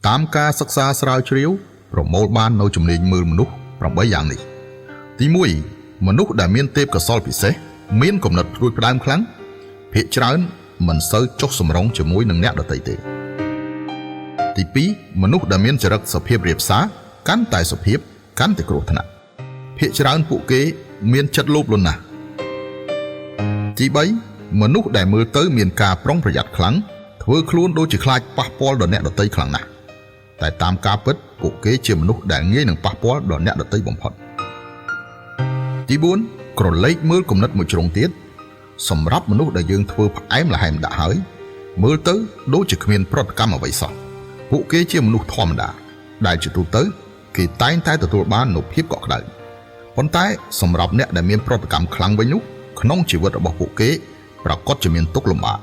តាមការសិក្សាស្រាវជ្រាវប្រមូលបាននៅជំនាញមើលមនុស្ស8យ៉ាងនេះទី1មនុស្សដែលមានទេពកោសល្យពិសេសមានគំនិតព្រួយផ្ដើមខ្លាំងភាគច្រើនមិនសូវចុះសម្រុងជាមួយនឹងអ្នកដទៃទេទី2មនុស្សដែលមានចរិតសុភាពរាបសារកាន់តែសុភាពកាន់តែគ្រោះថ្នាក់ភាគច្រើនពួកគេមានចិត្តលោភលន់ណាស់ទី3មនុស្សដែលមើលទៅមានការប្រុងប្រយ័ត្នខ្លាំងធ្វើខ្លួនដូចជាខ្លាចប៉ះពាល់ដល់អ្នកដទៃខ្លាំងណាស់តែតាមការពិតពួកគេជាមនុស្សដែលងាយនឹងប៉ះពាល់ដល់អ្នកដទៃបំផុតទី4ក្រឡេកមើលគំនិតមួយជ្រុងទៀតសម្រាប់មនុស្សដែលយើងធ្វើផ្អែមល្ហែមដាក់ហើយមើលទៅដូចជាគ្មានប្រតិកម្មអ្វីសោះពួកគេជាមនុស្សធម្មតាដែលជាទូទៅគេតែងតែទទួលបាននូវភាពកក់ក្ដៅប៉ុន្តែសម្រាប់អ្នកដែលមានប្រតិកម្មខ្លាំងវិញនោះក្នុងជីវិតរបស់ពួកគេប្រកបជាមានទុក្ខលំបាក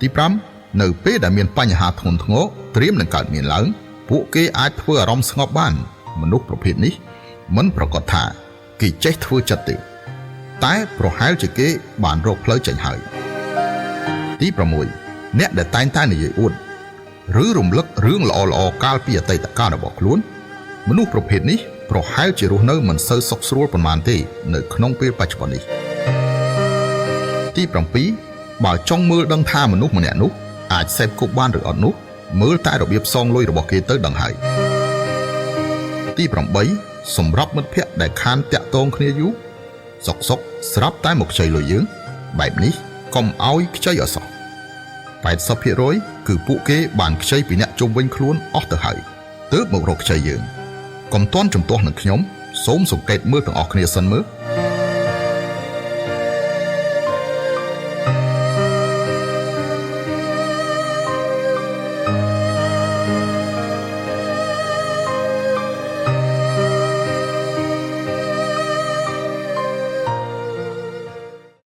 ទី5នៅពេលដែលមានបញ្ហាធ្ងន់ធ្ងរត្រៀមនឹងកើតមានឡើងពួកគេអាចធ្វើអារម្មណ៍ស្ងប់បានមនុស្សប្រភេទនេះមិនប្រកាសថាគេចេះធ្វើចិត្តទេតែប្រហែលជាគេបានរកផ្លូវចេញហើយទី6អ្នកដែលតែងតែនិយាយអួតឬរំលឹករឿងល្អៗកាលពីអតីតកាលរបស់ខ្លួនមនុស្សប្រភេទនេះប្រហែលជារស់នៅមិនសូវសុខស្រួលប៉ុន្មានទេនៅក្នុងពេលបច្ចុប្បន្ននេះទី7បើចង់មើលដឹងថាមនុស្សម្នាក់នោះអាចសេពគប់បានឬអត់នោះមើលតែរបៀបសងលុយរបស់គេទៅដឹងហើយទី8សម្រាប់មិត្តភ័ក្តិដែលខានតាក់ទងគ្នាយូរសុកស្រាប់តែមកខ្ចីលុយយើងបែបនេះកុំឲ្យខ្ចីអសោះ 80% គឺពួកគេបានខ្ចីពីអ្នកជុំវិញខ្លួនអស់ទៅហើយទើបមករកខ្ចីយើងកុំទាន់ជំទាស់នឹងខ្ញុំសូមសង្កេតមើលទាំងអស់គ្នាសិនមើល